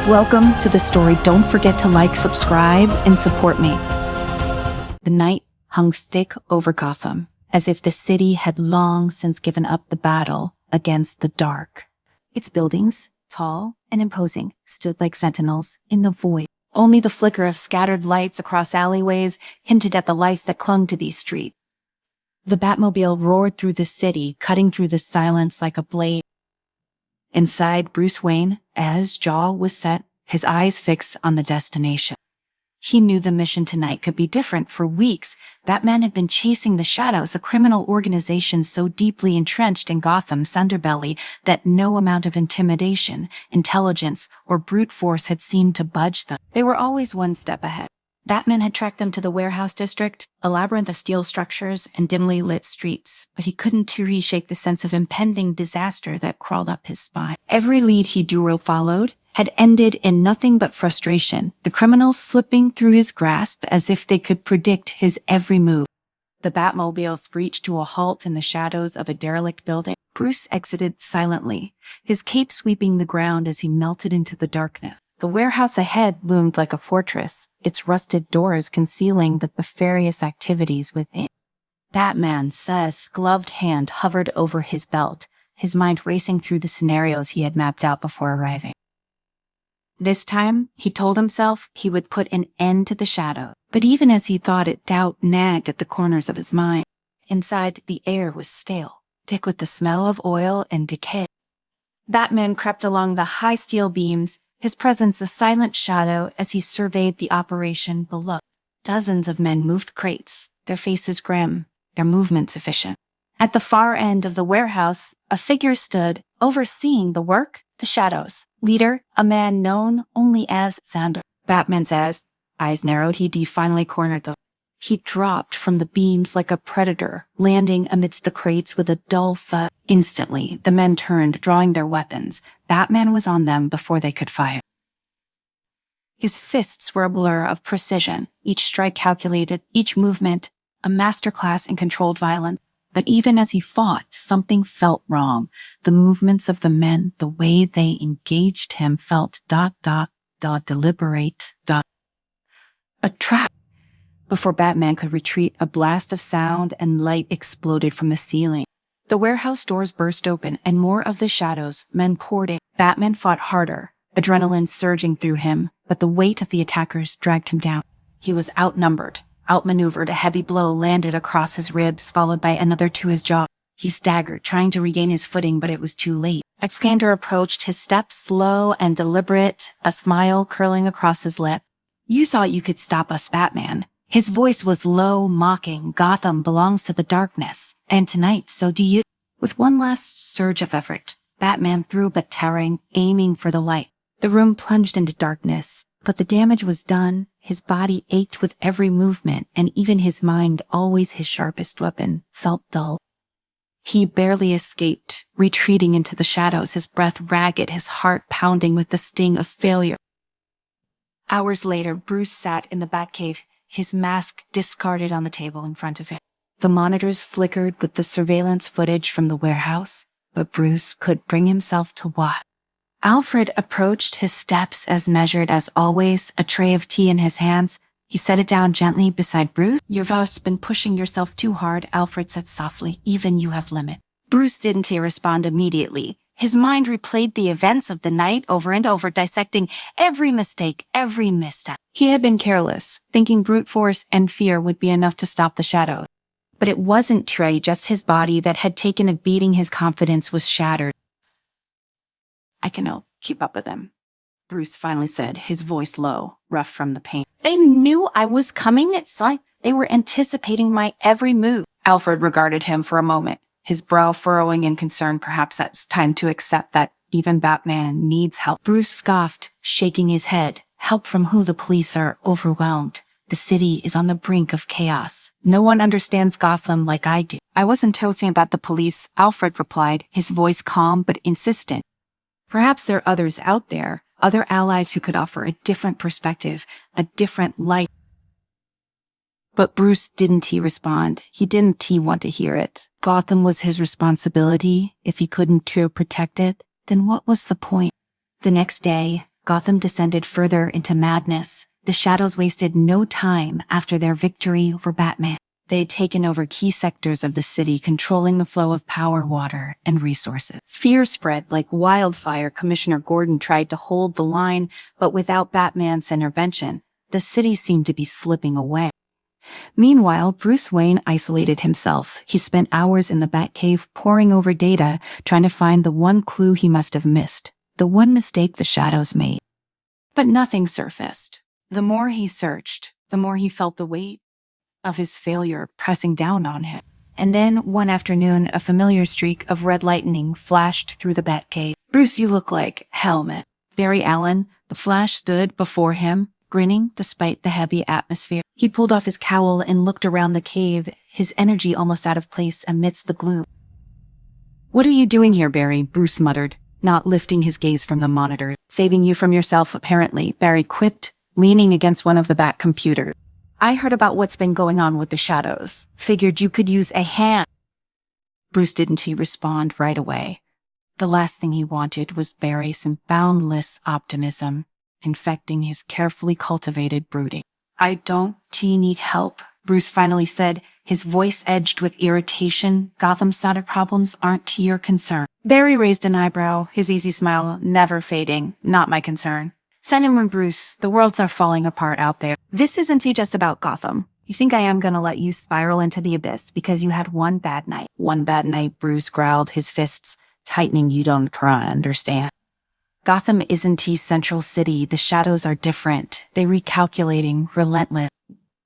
Welcome to the story. Don't forget to like, subscribe, and support me. The night hung thick over Gotham, as if the city had long since given up the battle against the dark. Its buildings, tall and imposing, stood like sentinels in the void. Only the flicker of scattered lights across alleyways hinted at the life that clung to these streets. The Batmobile roared through the city, cutting through the silence like a blade. Inside, Bruce Wayne, as jaw was set, his eyes fixed on the destination. He knew the mission tonight could be different. For weeks, Batman had been chasing the Shadows, a criminal organization so deeply entrenched in Gotham's underbelly that no amount of intimidation, intelligence, or brute force had seemed to budge them. They were always one step ahead. Batman had tracked them to the warehouse district, a labyrinth of steel structures and dimly lit streets, but he couldn't shake the sense of impending disaster that crawled up his spine. Every lead he drew or followed had ended in nothing but frustration, the criminals slipping through his grasp as if they could predict his every move. The Batmobile screeched to a halt in the shadows of a derelict building. Bruce exited silently, his cape sweeping the ground as he melted into the darkness. The warehouse ahead loomed like a fortress, its rusted doors concealing the nefarious activities within. Batman's gloved hand hovered over his belt, his mind racing through the scenarios he had mapped out before arriving. This time, he told himself he would put an end to the shadow, but even as he thought it, doubt nagged at the corners of his mind. Inside, the air was stale, thick with the smell of oil and decay. Batman crept along the high steel beams, his presence a silent shadow as he surveyed the operation below. Dozens of men moved crates, their faces grim, their movements efficient. At the far end of the warehouse, a figure stood, overseeing the work, the Shadows. Leader, a man known only as Xander. Batman's eyes narrowed. He finally cornered them. He dropped from the beams like a predator, landing amidst the crates with a dull thud. Instantly, the men turned, drawing their weapons. Batman was on them before they could fire. His fists were a blur of precision, each strike calculated, each movement a masterclass in controlled violence. But even as he fought, something felt wrong. The movements of the men, the way they engaged him felt ... deliberate ... a trap. Before Batman could retreat, a blast of sound and light exploded from the ceiling. The warehouse doors burst open, and more of the Shadows, men poured in. Batman fought harder, adrenaline surging through him, but the weight of the attackers dragged him down. He was outnumbered, outmaneuvered. A heavy blow landed across his ribs, followed by another to his jaw. He staggered, trying to regain his footing, but it was too late. Xander approached, his steps slow and deliberate, a smile curling across his lip. "You thought you could stop us, Batman." His voice was low, mocking. "Gotham belongs to the darkness, and tonight, so do you." With one last surge of effort, Batman threw but towering, aiming for the light. The room plunged into darkness, but the damage was done. His body ached with every movement, and even his mind, always his sharpest weapon, felt dull. He barely escaped, retreating into the shadows, his breath ragged, his heart pounding with the sting of failure. Hours later, Bruce sat in the Batcave, his mask discarded on the table in front of him. The monitors flickered with the surveillance footage from the warehouse, but Bruce could bring himself to watch. Alfred approached, his steps as measured as always, a tray of tea in his hands. He set it down gently beside Bruce. "You've been pushing yourself too hard," Alfred said softly. "Even you have limit." Bruce didn't respond immediately. His mind replayed the events of the night over and over, dissecting every mistake, every misstep. He had been careless, thinking brute force and fear would be enough to stop the Shadow. But it wasn't Trey, just his body that had taken a beating. His confidence was shattered. "I can keep up with them," Bruce finally said, his voice low, rough from the pain. "They knew I was coming. It's like they were anticipating my every move." Alfred regarded him for a moment, his brow furrowing in concern. "Perhaps it's time to accept that even Batman needs help." Bruce scoffed, shaking his head. "Help from who? The police are overwhelmed. The city is on the brink of chaos. No one understands Gotham like I do." "I wasn't talking about the police," Alfred replied, his voice calm but insistent. "Perhaps there are others out there, other allies who could offer a different perspective, a different light." But Bruce didn't respond. He didn't want to hear it. Gotham was his responsibility. If he couldn't protect it, then what was the point? The next day, Gotham descended further into madness. The shadows wasted no time after their victory over Batman. They had taken over key sectors of the city, controlling the flow of power, water, and resources. Fear spread like wildfire. Commissioner Gordon tried to hold the line, but without Batman's intervention, the city seemed to be slipping away. Meanwhile, Bruce Wayne isolated himself. He spent hours in the Batcave poring over data, trying to find the one clue he must have missed, the one mistake the shadows made. But nothing surfaced. The more he searched, the more he felt the weight of his failure pressing down on him. And then, one afternoon, a familiar streak of red lightning flashed through the Batcave. "Bruce, you look like Helmet." Barry Allen, the Flash, stood before him, grinning despite the heavy atmosphere. He pulled off his cowl and looked around the cave, his energy almost out of place amidst the gloom. "What are you doing here, Barry?" Bruce muttered, not lifting his gaze from the monitor. "Saving you from yourself, apparently," Barry quipped, leaning against one of the Bat computers. "I heard about what's been going on with the shadows. Figured you could use a hand." Bruce didn't respond right away. The last thing he wanted was Barry's boundless optimism, infecting his carefully cultivated brooding. "I don't need help," Bruce finally said, his voice edged with irritation. "Gotham's data problems aren't to your concern." Barry raised an eyebrow, his easy smile never fading. "Not my concern." "Send him, Bruce. The worlds are falling apart out there. This isn't just about Gotham. You think I am gonna let you spiral into the abyss because you had one bad night?" "One bad night," Bruce growled, his fists tightening. "You don't try to understand. Gotham isn't Central City. The shadows are different. They recalculating, relentless."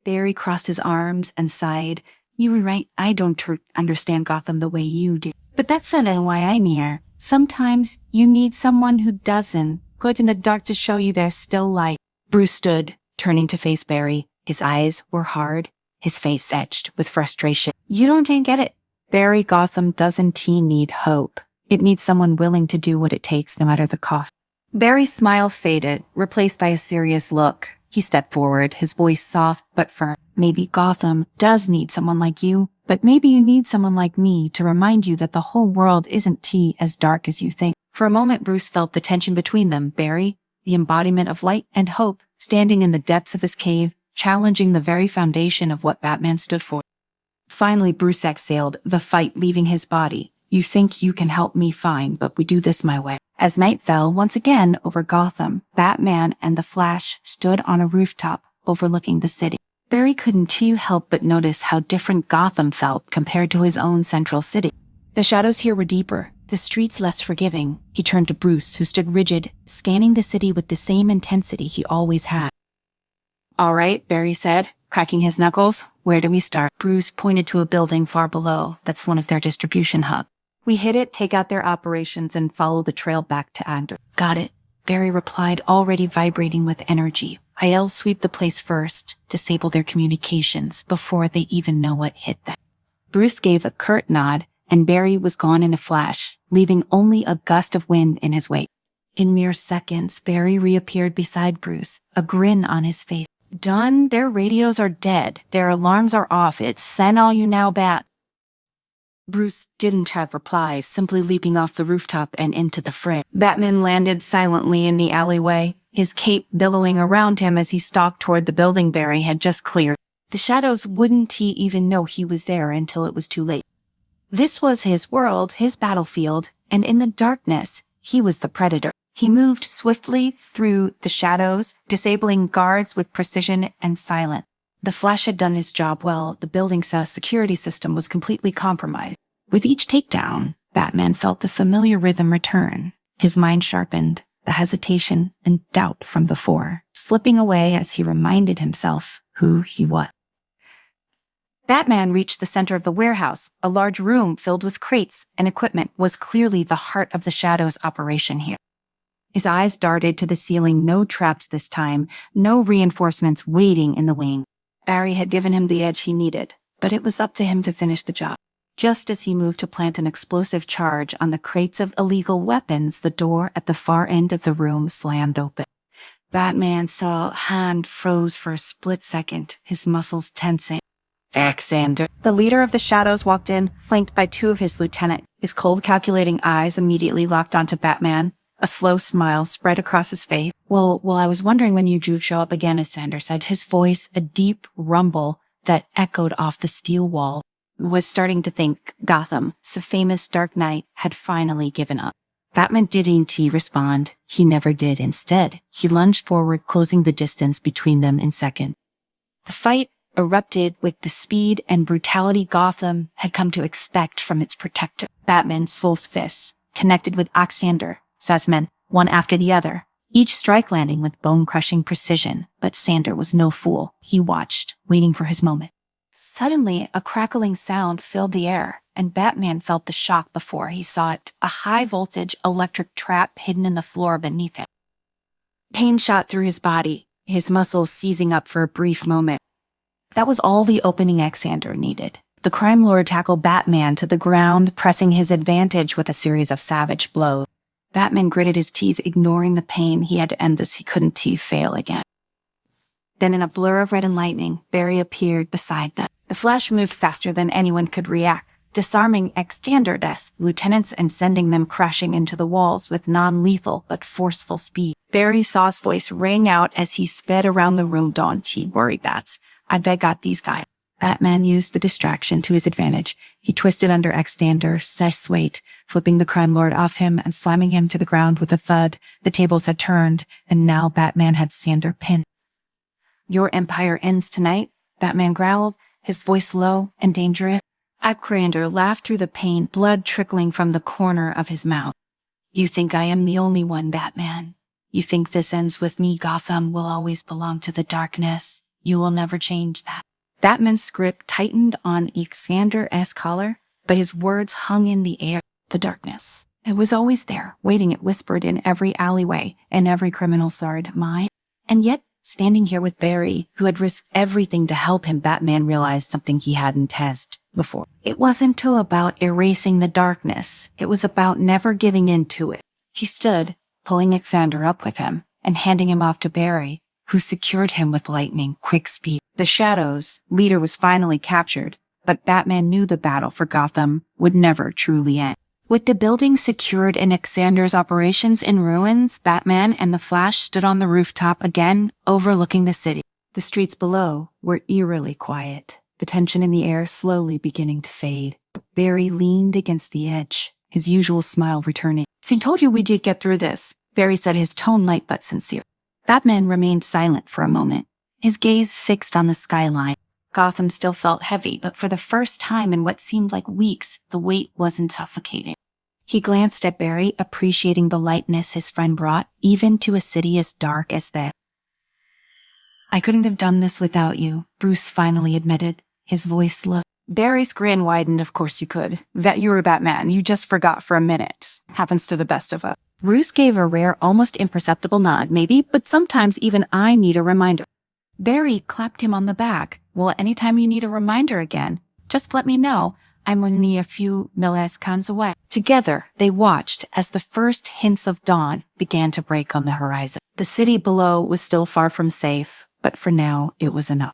Barry crossed his arms and sighed. "You were right. I don't understand Gotham the way you do. But that's not why I'm here. Sometimes you need someone who doesn't. Good in the dark to show you there's still light." Bruce stood, turning to face Barry. His eyes were hard, his face etched with frustration. "You don't get it. Barry, Gotham doesn't need hope. It needs someone willing to do what it takes, no matter the cost." Barry's smile faded, replaced by a serious look. He stepped forward, his voice soft but firm. "Maybe Gotham does need someone like you, but maybe you need someone like me to remind you that the whole world isn't as dark as you think." For a moment, Bruce felt the tension between them. Barry, the embodiment of light and hope, standing in the depths of his cave, challenging the very foundation of what Batman stood for. Finally, Bruce exhaled, the fight leaving his body. "You think you can help me? Fine, but we do this my way." As night fell once again over Gotham, Batman and the Flash stood on a rooftop overlooking the city. Barry couldn't help but notice how different Gotham felt compared to his own central city. The shadows here were deeper, the streets less forgiving. He turned to Bruce, who stood rigid, scanning the city with the same intensity he always had. "All right," Barry said, cracking his knuckles. "Where do we start?" Bruce pointed to a building far below. "That's one of their distribution hubs. We hit it, take out their operations, and follow the trail back to Ander." "Got it," Barry replied, already vibrating with energy. "I'll sweep the place first, disable their communications before they even know what hit them." Bruce gave a curt nod, and Barry was gone in a flash, leaving only a gust of wind in his wake. In mere seconds, Barry reappeared beside Bruce, a grin on his face. "Done. Their radios are dead. Their alarms are off. It's send all you now, Bat." Bruce didn't have replies, simply leaping off the rooftop and into the fray. Batman landed silently in the alleyway, his cape billowing around him as he stalked toward the building Barry had just cleared. The shadows wouldn't even know he was there until it was too late. This was his world, his battlefield, and in the darkness, he was the predator. He moved swiftly through the shadows, disabling guards with precision and silence. The Flash had done his job well. The building's security system was completely compromised. With each takedown, Batman felt the familiar rhythm return. His mind sharpened, the hesitation and doubt from before, slipping away as he reminded himself who he was. Batman reached the center of the warehouse. A large room filled with crates and equipment was clearly the heart of the Shadow's operation here. His eyes darted to the ceiling. No traps this time, no reinforcements waiting in the wing. Barry had given him the edge he needed, but it was up to him to finish the job. Just as he moved to plant an explosive charge on the crates of illegal weapons, the door at the far end of the room slammed open. Batman's hand froze for a split second, his muscles tensing. Alexander, the leader of the Shadows, walked in, flanked by two of his lieutenants. His cold, calculating eyes immediately locked onto Batman. A slow smile spread across his face. Well, I was wondering when you'd show up again, as Sander said, his voice, a deep rumble that echoed off the steel wall, was starting to think Gotham, so famous Dark Knight, had finally given up. Batman didn't respond. He never did. Instead, he lunged forward, closing the distance between them in seconds. The fight erupted with the speed and brutality Gotham had come to expect from its protector. Batman's full fists connected with Alexander's men, one after the other, each strike landing with bone-crushing precision. But Sander was no fool. He watched, waiting for his moment. Suddenly, a crackling sound filled the air, and Batman felt the shock before he saw it, a high-voltage electric trap hidden in the floor beneath it. Pain shot through his body, his muscles seizing up for a brief moment. That was all the opening Alexander needed. The crime lord tackled Batman to the ground, pressing his advantage with a series of savage blows. Batman gritted his teeth, ignoring the pain. He had to end this. He couldn't fail again. Then in a blur of red and lightning, Barry appeared beside them. The Flash moved faster than anyone could react, disarming Alexander's lieutenants and sending them crashing into the walls with non-lethal but forceful speed. Barry saw's voice rang out as he sped around the room. Don't you worry, Bats. I bet got these guys. Batman used the distraction to his advantage. He twisted under Alexander's weight, flipping the crime lord off him and slamming him to the ground with a thud. The tables had turned, and now Batman had Sander pinned. Your empire ends tonight, Batman growled, his voice low and dangerous. Alexander laughed through the pain, blood trickling from the corner of his mouth. You think I am the only one, Batman? You think this ends with me? Gotham will always belong to the darkness. You will never change that. Batman's grip tightened on Alexander's collar, but his words hung in the air. The darkness. It was always there, waiting. It whispered in every alleyway, in every criminal's mind. And yet, standing here with Barry, who had risked everything to help him, Batman realized something he hadn't tested before. It wasn't about erasing the darkness. It was about never giving in to it. He stood, pulling Alexander up with him, and handing him off to Barry, who secured him with lightning-quick speed. The Shadow's leader was finally captured, but Batman knew the battle for Gotham would never truly end. With the building secured and Alexander's operations in ruins, Batman and the Flash stood on the rooftop again, overlooking the city. The streets below were eerily quiet, the tension in the air slowly beginning to fade. Barry leaned against the edge, his usual smile returning. "I told you we'd get through this," Barry said, his tone light but sincere. Batman remained silent for a moment, his gaze fixed on the skyline. Gotham still felt heavy, but for the first time in what seemed like weeks, the weight wasn't suffocating. He glanced at Barry, appreciating the lightness his friend brought, even to a city as dark as that. "I couldn't have done this without you," Bruce finally admitted, his voice low. Barry's grin widened. "Of course you could. That you were Batman. You just forgot for a minute. Happens to the best of us." Bruce gave a rare, almost imperceptible nod. "Maybe, but sometimes even I need a reminder." Barry clapped him on the back. "Well, anytime you need a reminder again, just let me know. I'm only a few milliseconds away." Together, they watched as the first hints of dawn began to break on the horizon. The city below was still far from safe, but for now, it was enough.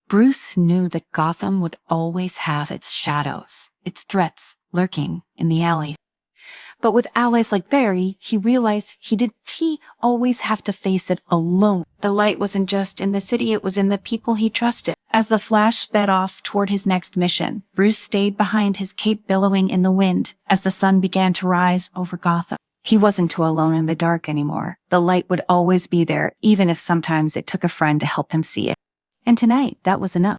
Bruce knew that Gotham would always have its shadows, its threats lurking in the alley. But with allies like Barry, he realized he always have to face it alone. The light wasn't just in the city, it was in the people he trusted. As the Flash sped off toward his next mission, Bruce stayed behind, his cape billowing in the wind as the sun began to rise over Gotham. He wasn't too alone in the dark anymore. The light would always be there, even if sometimes it took a friend to help him see it. And tonight, that was enough.